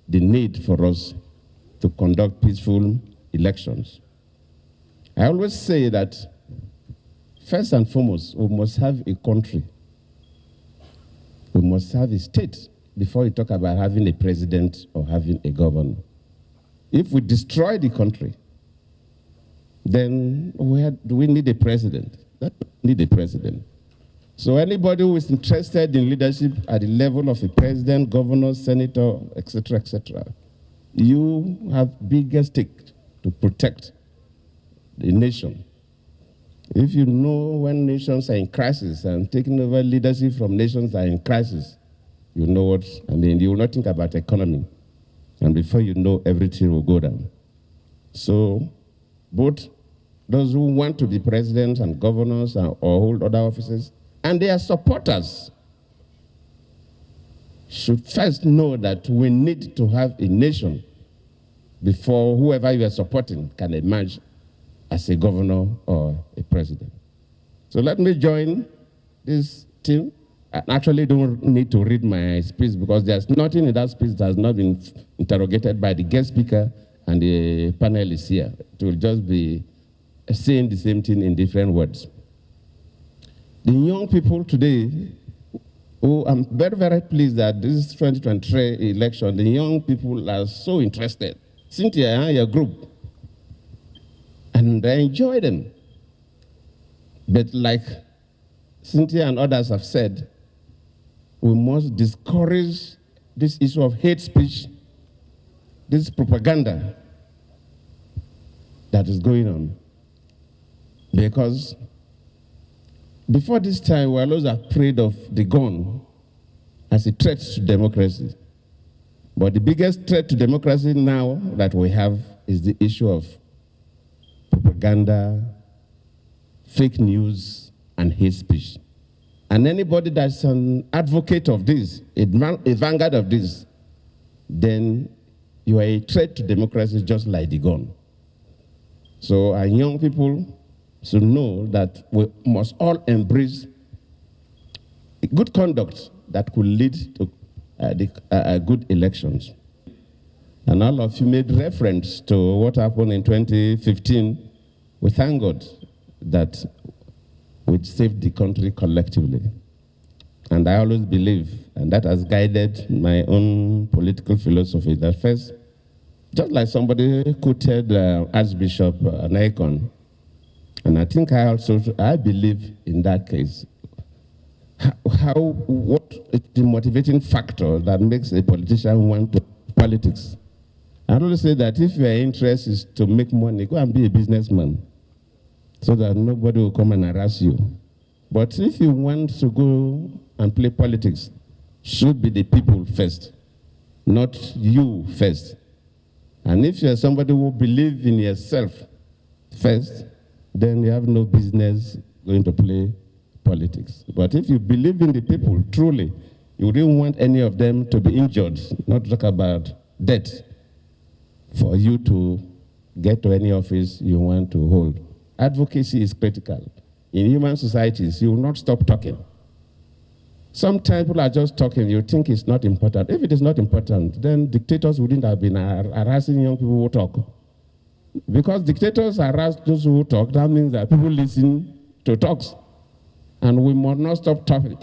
the need for us to conduct peaceful elections. I always say that first and foremost, we must have a country. We must have a state before we talk about having a president or having a governor. If we destroy the country, then do we need a president? We need a president. So anybody who is interested in leadership at the level of a president, governor, senator, etc., you have bigger stake to protect the nation. If you know when nations are in crisis and taking over leadership from nations that are in crisis, you know what I mean. You will not think about economy. And before you know, everything will go down. So both those who want to be presidents and governors or hold other offices, and their supporters should first know that we need to have a nation before whoever you are supporting can emerge as a governor or a president. So let me join this team. I actually don't need to read my speech because there's nothing in that speech that has not been interrogated by the guest speaker and the panelists here. It will just be saying the same thing in different words. The young people today, who I'm very, very pleased that this 2023 election, the young people are so interested. Cynthia and your group, and I enjoy them. But like Cynthia and others have said, we must discourage this issue of hate speech, this propaganda that is going on. Because before this time, we were always afraid of the gun as a threat to democracy. But the biggest threat to democracy now that we have is the issue of propaganda, fake news, and hate speech. And anybody that's an advocate of this, a vanguard of this, then you are a threat to democracy just like the gun. So our young people should know that we must all embrace good conduct that could lead to good elections. And all of you made reference to what happened in 2015. We thank God that we saved the country collectively. And I always believe, and that has guided my own political philosophy, that first, just like somebody quoted Archbishop Naikon, and I think I believe in that case, what is the motivating factor that makes a politician want to politics? I always say that if your interest is to make money, go and be a businessman so that nobody will come and harass you. But if you want to go and play politics, should be the people first, not you first. And if you're somebody who believes in yourself first, then you have no business going to play politics. But if you believe in the people, truly, you didn't want any of them to be injured, not talk about death, for you to get to any office you want to hold. Advocacy is critical. In human societies, you will not stop talking. Sometimes people are just talking, you think it's not important. If it is not important, then dictators wouldn't have been harassing young people who talk. Because dictators harass those who talk, that means that people listen to talks. And we must not stop talking.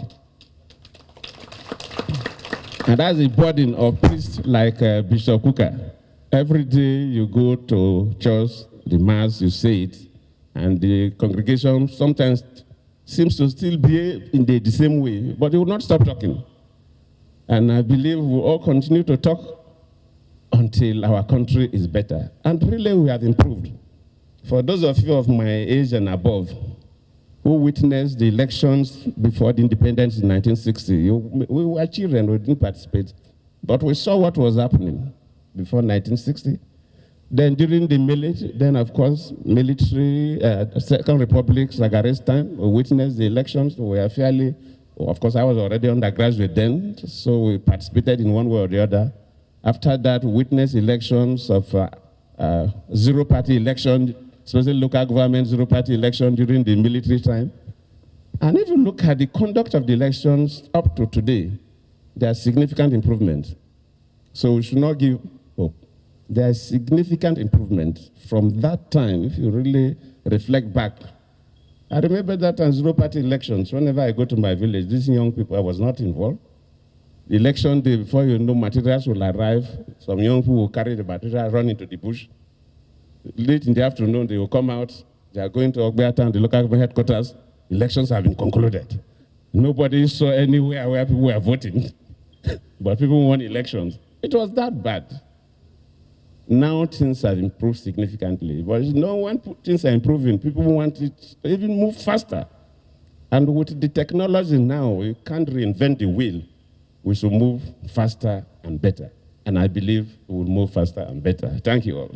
And that's the burden of priests like Bishop Kuka. Every day you go to church, the mass, you say it, and the congregation sometimes seems to still be in the same way, but they will not stop talking. And I believe we'll all continue to talk until our country is better. And really we have improved. For those of you of my age and above who witnessed the elections before the independence in 1960, we were children, we didn't participate, but we saw what was happening before 1960. Then during the military, then of course, military, Second Republic, Sagare's time, we witnessed the elections. We were fairly, of course, I was already undergraduate then, so we participated in one way or the other. After that, we witnessed elections of zero-party election, especially local government zero-party election during the military time. And if you look at the conduct of the elections up to today, there are significant improvements. So we should not give up. There is significant improvement from that time if you really reflect back. I remember that on zero-party elections, whenever I go to my village, these young people, I was not involved. The election day, before you know, materials will arrive. Some young people will carry the material, run into the bush. Late in the afternoon, they will come out. They are going to Ogbea Town, the local government headquarters. Elections have been concluded. Nobody saw anywhere where people were voting, but people won elections. It was that bad. Now things have improved significantly, but when things are improving, people want it to even move faster. And with the technology now, you can't reinvent the wheel. We should move faster and better. And I believe we will move faster and better. Thank you all.